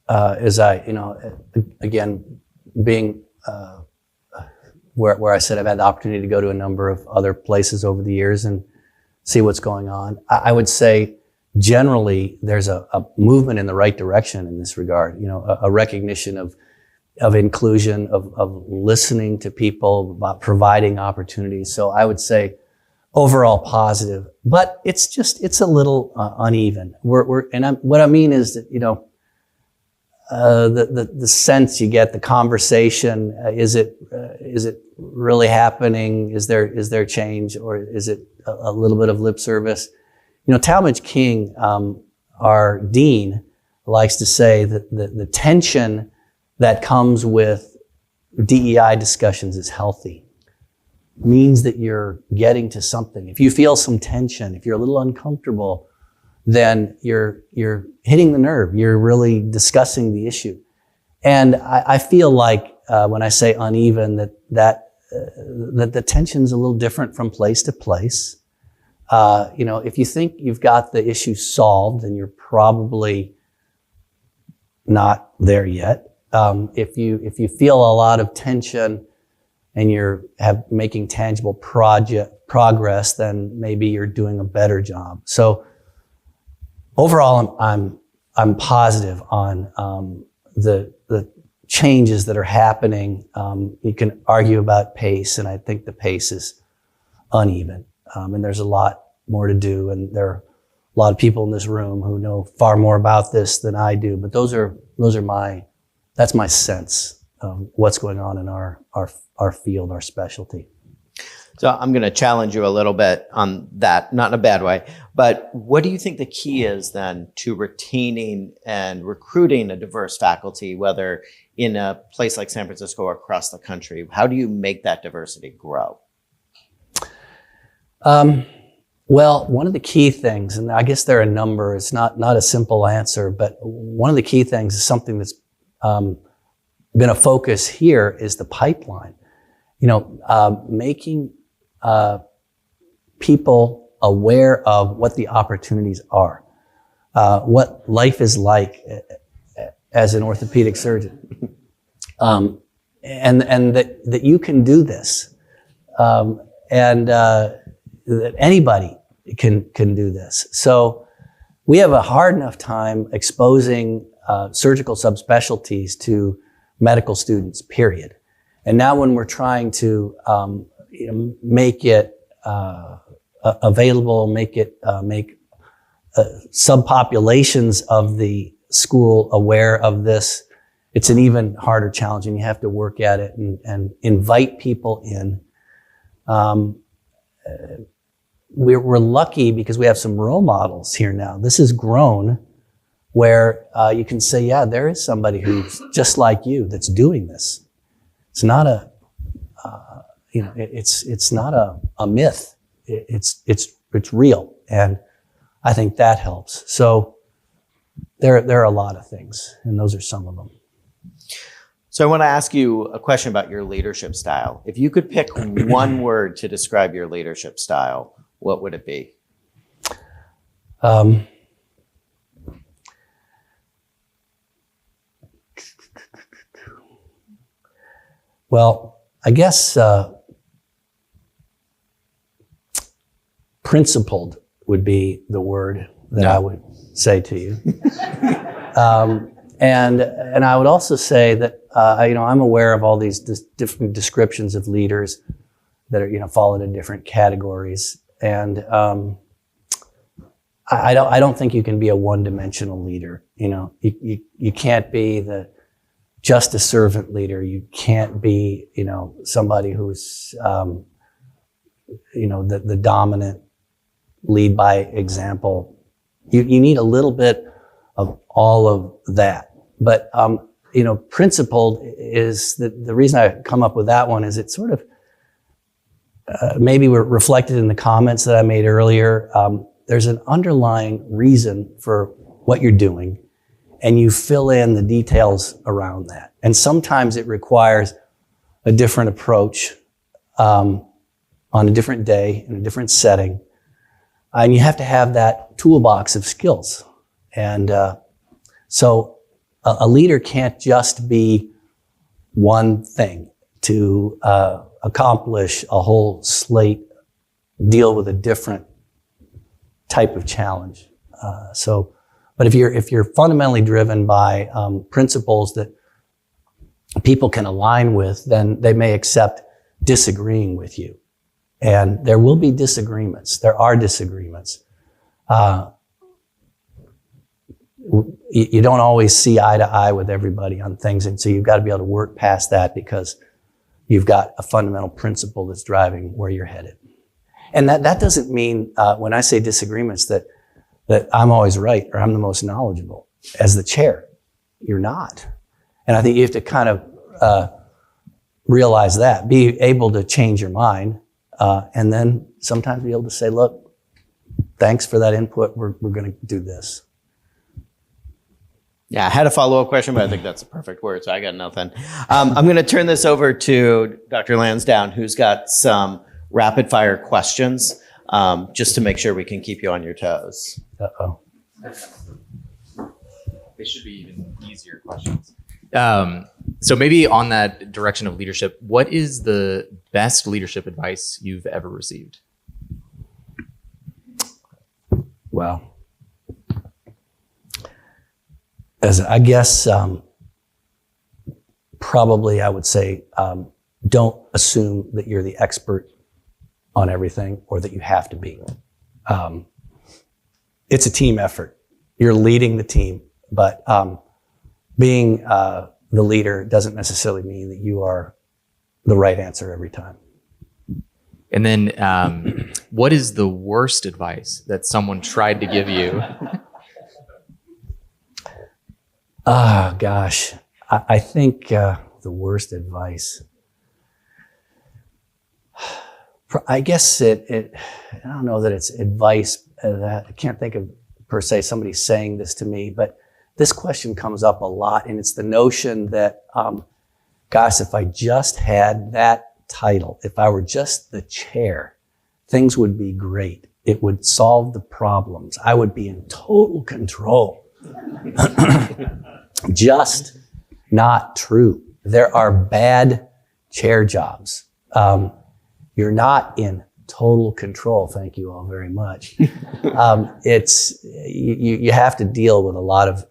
Again, being where I said I've had the opportunity to go to a number of other places over the years and see what's going on. I would say generally there's a movement in the right direction in this regard. A recognition of inclusion, of listening to people, about providing opportunities. So I would say overall positive, but it's a little uneven. What I mean is that the sense you get, the conversation, is it really happening? Is there change, or is it a little bit of lip service? Talmadge King, our dean, likes to say that the tension that comes with DEI discussions is healthy. Means that you're getting to something. If you feel some tension, if you're a little uncomfortable, then you're hitting the nerve. You're really discussing the issue. And I feel like when I say uneven, that the tension's a little different from place to place. If you think you've got the issue solved, then you're probably not there yet. If you feel a lot of tension and you're making tangible progress, then maybe you're doing a better job. So overall, I'm positive on the changes that are happening. You can argue about pace, and I think the pace is uneven. And there's a lot more to do, and there are a lot of people in this room who know far more about this than I do. But that's my sense of what's going on in our field, our specialty. So I'm going to challenge you a little bit on that, not in a bad way, but what do you think the key is then to retaining and recruiting a diverse faculty, whether in a place like San Francisco or across the country? How do you make that diversity grow? Well, one of the key things, and I guess there are a number, it's not a simple answer, but one of the key things is something that's been a focus here is the pipeline. Making people aware of what the opportunities are, what life is like as an orthopedic surgeon, and that you can do this, and that anybody can do this. So we have a hard enough time exposing surgical subspecialties to medical students, period. And now when we're trying to make it available, make subpopulations of the school aware of this, it's an even harder challenge, and you have to work at it and invite people in. We're lucky because we have some role models here now. This has grown where you can say, yeah, there is somebody who's just like you that's doing this. It's not it's not a myth. It's real, and I think that helps. So there are a lot of things, and those are some of them. So I want to ask you a question about your leadership style. If you could pick one word to describe your leadership style, what would it be? Well, I guess principled would be the word that I would say to you. And I would also say that I'm aware of all these different descriptions of leaders that are fall into different categories, and I don't think you can be a one-dimensional leader. You can't be just a servant leader. You can't be somebody who's the dominant, lead by example. You need a little bit of all of that. But, principled is the reason I come up with that one is it's sort of maybe reflected in the comments that I made earlier. There's an underlying reason for what you're doing, and you fill in the details around that. And sometimes it requires a different approach on a different day in a different setting. And you have to have that toolbox of skills. And so a leader can't just be one thing to accomplish a whole slate, deal with a different type of challenge. But if you're fundamentally driven by principles that people can align with, then they may accept disagreeing with you. And there will be disagreements. There are disagreements. You don't always see eye to eye with everybody on things, and so you've got to be able to work past that because you've got a fundamental principle that's driving where you're headed. And that doesn't mean, when I say disagreements, that I'm always right or I'm the most knowledgeable. As the chair, you're not. And I think you have to kind of realize that, be able to change your mind, and then sometimes be able to say, look, thanks for that input. We're going to do this. Yeah, I had a follow-up question, but I think that's a perfect word, so I got nothing. I'm going to turn this over to Dr. Lansdowne, who's got some rapid-fire questions, just to make sure we can keep you on your toes. Uh-oh. They should be even easier questions. So maybe on that direction of leadership, what is the best leadership advice you've ever received? Well, as I guess, probably I would say, don't assume that you're the expert on everything or that you have to be. It's a team effort. You're leading the team, but being the leader doesn't necessarily mean that you are the right answer every time. And then what is the worst advice that someone tried to give you? Gosh, I think the worst advice, I guess I don't know that it's advice. I can't think of per se somebody saying this to me, but this question comes up a lot, and it's the notion that, gosh, if I just had that title, if I were just the chair, things would be great. It would solve the problems. I would be in total control. Just not true. There are bad chair jobs. You're not in total control. Thank you all very much. It's you have to deal with a lot of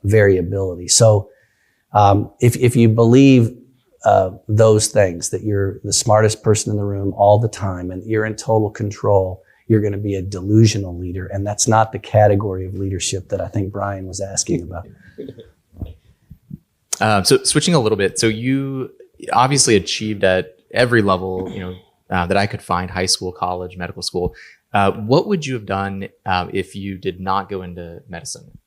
variability. So if you believe those things, that you're the smartest person in the room all the time and you're in total control, you're going to be a delusional leader. And that's not the category of leadership that I think Brian was asking about. So switching a little bit, so you obviously achieved at every level, that I could find: high school, college, medical school. What would you have done if you did not go into medicine?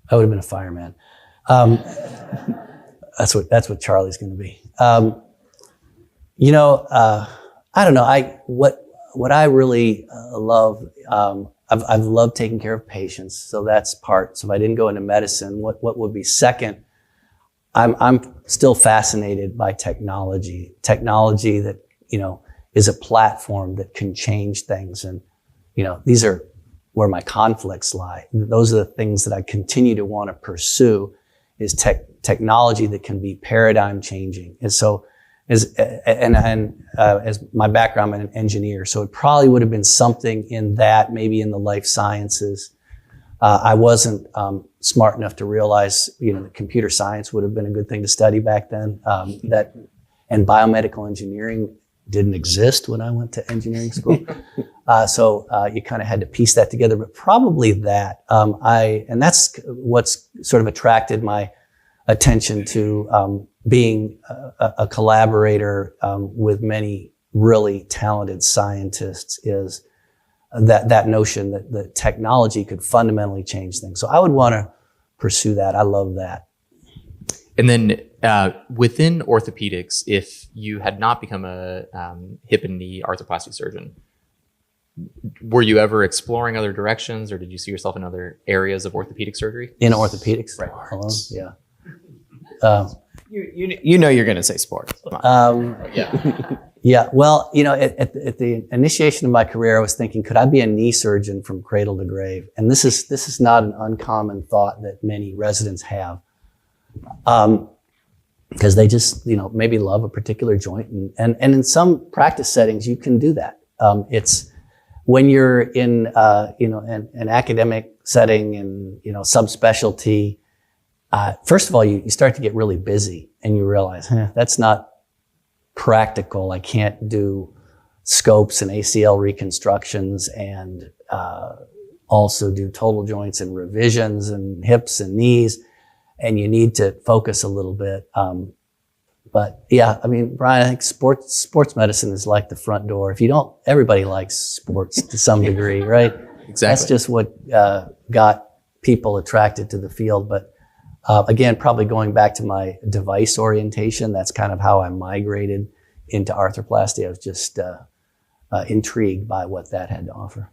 I would have been a fireman. That's what Charlie's going to be. I don't know. What I really love. I've loved taking care of patients, so that's part. So if I didn't go into medicine, what would be second? I'm still fascinated by technology that, is a platform that can change things. And, these are where my conflicts lie. Those are the things that I continue to want to pursue, is technology that can be paradigm changing. And so as my background, I'm an engineer, so it probably would have been something in that, maybe in the life sciences. I wasn't smart enough to realize, that computer science would have been a good thing to study back then. And biomedical engineering didn't exist when I went to engineering school. So you kind of had to piece that together. But probably that. And that's what's sort of attracted my attention to being a collaborator with many really talented scientists, is that notion that the technology could fundamentally change things. So I would want to pursue that. I love that. And then within orthopedics, if you had not become a hip and knee arthroplasty surgeon, were you ever exploring other directions, or did you see yourself in other areas of orthopedic surgery? In orthopedics? Right. Alone? Yeah. You know you're going to say sports. Come on. Yeah. Yeah. Well, at the initiation of my career, I was thinking, could I be a knee surgeon from cradle to grave? And this is not an uncommon thought that many residents have, because they just maybe love a particular joint, and in some practice settings you can do that. It's when you're in an academic setting and subspecialty. First of all, you start to get really busy, and you realize, that's not practical. I can't do scopes and ACL reconstructions and also do total joints and revisions and hips and knees, and you need to focus a little bit. But yeah, I mean, Brian, I think sports medicine is like the front door. If you don't, everybody likes sports to some degree, right? Exactly. That's just what got people attracted to the field. But again, probably going back to my device orientation, that's kind of how I migrated into arthroplasty. I was just intrigued by what that had to offer.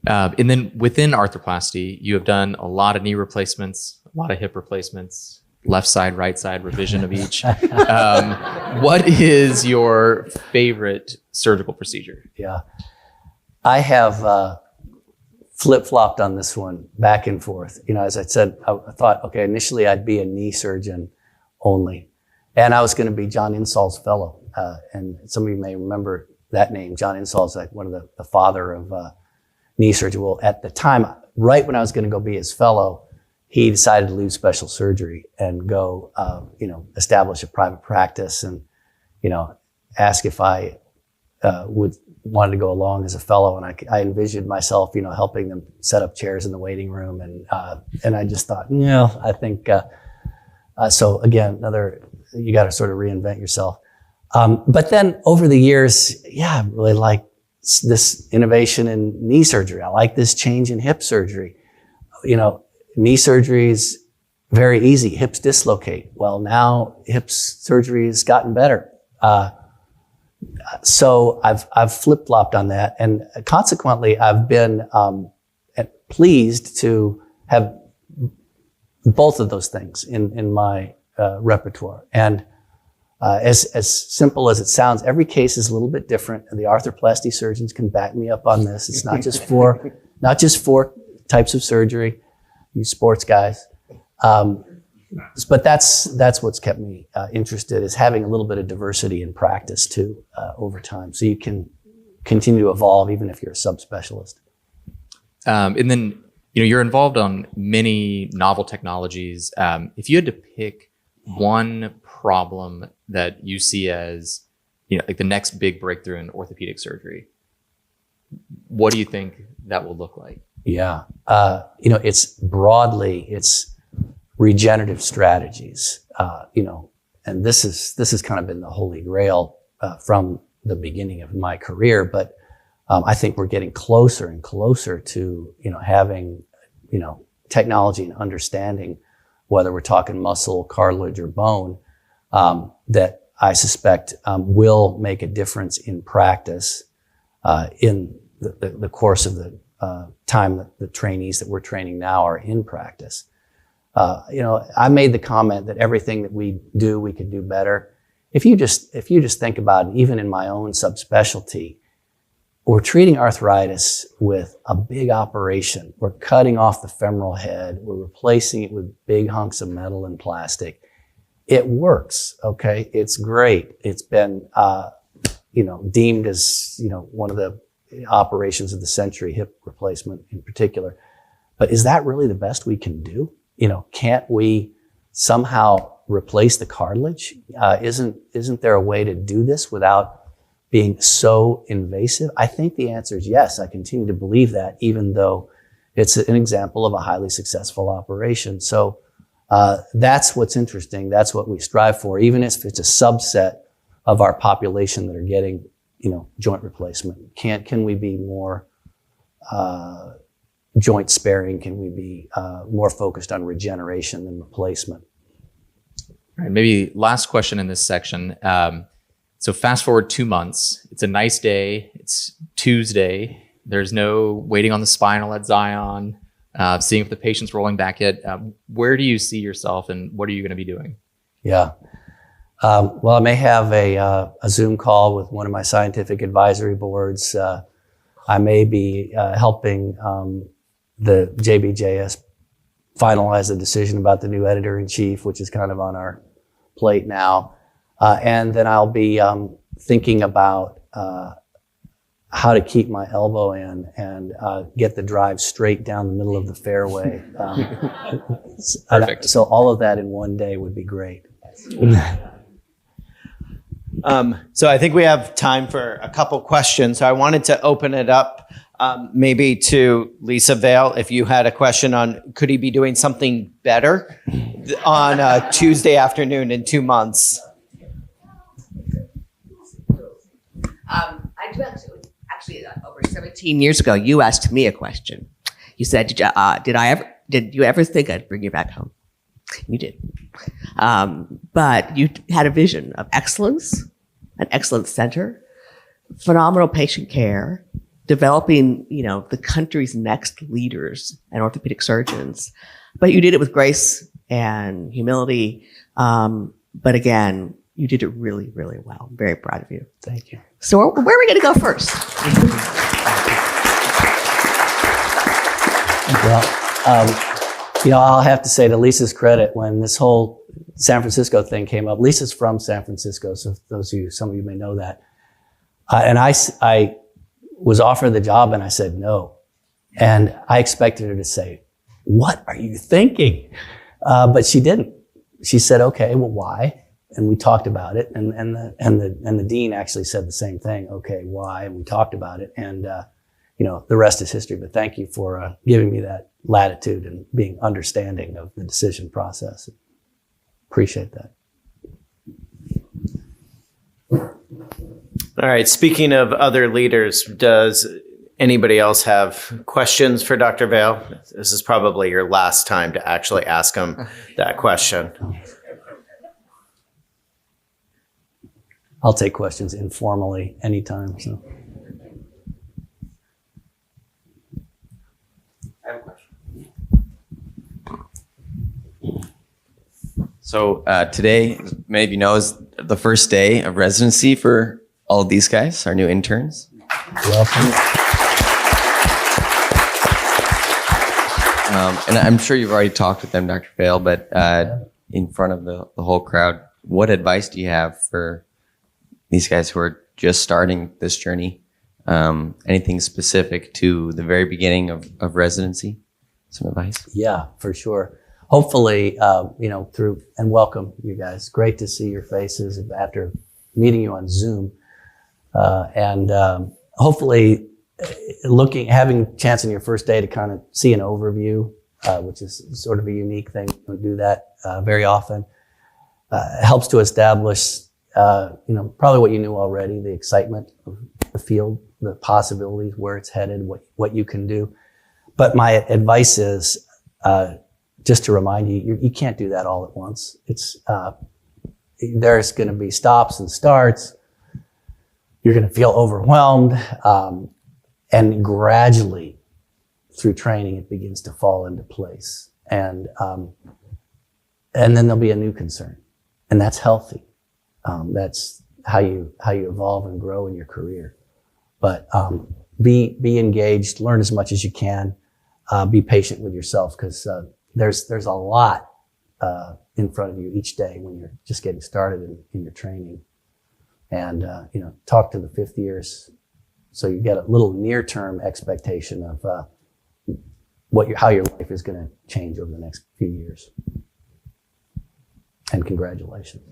And then within arthroplasty, you have done a lot of knee replacements, a lot of hip replacements, left side, right side, revision of each. What is your favorite surgical procedure? Yeah, I have flip-flopped on this one back and forth. As I said, I thought, okay, initially I'd be a knee surgeon only. And I was going to be John Insull's fellow. And some of you may remember that name. John Insull is like one of the father of knee surgery. Well, at the time, right when I was going to go be his fellow, he decided to leave special surgery and go, establish a private practice, and, ask if I wanted to go along as a fellow. And I envisioned myself, helping them set up chairs in the waiting room. And I just thought, I think, so again, you got to sort of reinvent yourself. But then over the years, I really like this innovation in knee surgery. I like this change in hip surgery. Knee surgery is very easy. Hips dislocate. Well, now hips surgery has gotten better. So I've flip-flopped on that, and consequently, I've been pleased to have both of those things in my repertoire. And as simple as it sounds, every case is a little bit different, and the arthroplasty surgeons can back me up on this. It's not just four types of surgery. You sports guys. But that's what's kept me interested, is having a little bit of diversity in practice too over time, so you can continue to evolve even if you're a subspecialist. And then you're involved on many novel technologies. If you had to pick one problem that you see as like the next big breakthrough in orthopedic surgery, what do you think that will look like? Yeah, it's regenerative strategies, and this has kind of been the holy grail from the beginning of my career. But I think we're getting closer and closer to having technology and understanding, whether we're talking muscle, cartilage, or bone, that I suspect will make a difference in practice in the course of the time that the trainees that we're training now are in practice. I made the comment that everything that we do, we could do better. If you just think about it, even in my own subspecialty, we're treating arthritis with a big operation. We're cutting off the femoral head. We're replacing it with big hunks of metal and plastic. It works, okay? It's great. It's been, deemed as, one of the operations of the century, hip replacement in particular. But is that really the best we can do? Can't we somehow replace the cartilage? Isn't there a way to do this without being so invasive? I think the answer is yes. I continue to believe that, even though it's an example of a highly successful operation. So that's what's interesting. That's what we strive for, even if it's a subset of our population that are getting, joint replacement. Can we be more joint sparing? Can we be more focused on regeneration than replacement? All right, maybe last question in this section. So fast forward 2 months. It's a nice day. It's Tuesday. There's no waiting on the spinal at Zion. seeing if the patient's rolling back yet. Where do you see yourself, and what are you going to be doing? Yeah. Well, I may have a Zoom call with one of my scientific advisory boards. I may be helping the JBJS finalize the decision about the new editor-in-chief, which is kind of on our plate now. And then I'll be thinking about how to keep my elbow in and get the drive straight down the middle of the fairway. Perfect. So all of that in one day would be great. So I think we have time for a couple questions. So I wanted to open it up maybe to Lisa Vail, if you had a question on could he be doing something better on a Tuesday afternoon in 2 months? I do actually over 17 years ago, you asked me a question. You said, did you ever think I'd bring you back home? You did. But you had a vision of excellence, an excellence center, phenomenal patient care, developing, the country's next leaders and orthopedic surgeons. But you did it with grace and humility. But again, you did it really, really well. I'm very proud of you. Thank you. So where are we going to go first? Well, I'll have to say to Lisa's credit, when this whole San Francisco thing came up, Lisa's from San Francisco, so some of you may know that. And I was offered the job and I said no. And I expected her to say, "What are you thinking?" But she didn't. She said, "Okay, well, why?" And we talked about it. And the dean actually said the same thing. "Okay, why?" And we talked about it. And the rest is history. But thank you for giving me that latitude and being understanding of the decision process. Appreciate that. All right. Speaking of other leaders, does anybody else have questions for Dr. Vail? This is probably your last time to actually ask him that question. I'll take questions informally anytime. So. I have a question. So today, many of you know, is the first day of residency for all of these guys, our new interns. Welcome. And I'm sure you've already talked with them, Dr. Vail, but in front of the whole crowd, what advice do you have for these guys who are just starting this journey? Anything specific to the very beginning of residency? Some advice? Yeah, for sure. Hopefully, through, and welcome you guys. Great to see your faces after meeting you on Zoom. And hopefully having a chance in your first day to kind of see an overview, which is sort of a unique thing. We don't do that very often. Helps to establish, probably what you knew already, the excitement of the field, the possibilities, where it's headed, what you can do. But my advice is, just to remind you, you can't do that all at once. There's going to be stops and starts. You're going to feel overwhelmed. And gradually, through training, it begins to fall into place. And then there'll be a new concern. And that's healthy. That's how you evolve and grow in your career. But be engaged, learn as much as you can, be patient with yourself, because there's a lot in front of you each day when you're just getting started in your training. And talk to the fifth years, so you get a little near-term expectation of how your life is going to change over the next few years. And congratulations.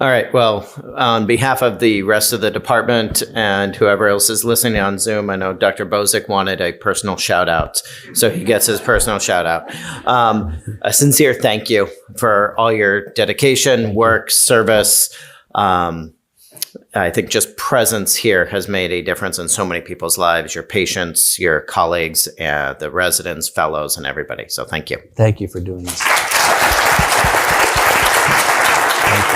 All right. Well, on behalf of the rest of the department and whoever else is listening on Zoom, I know Dr. Bozic wanted a personal shout out, so he gets his personal shout out. A sincere thank you for all your dedication, work, service. I think just presence here has made a difference in so many people's lives, your patients, your colleagues, the residents, fellows, and everybody. So thank you. Thank you for doing this. Thank you.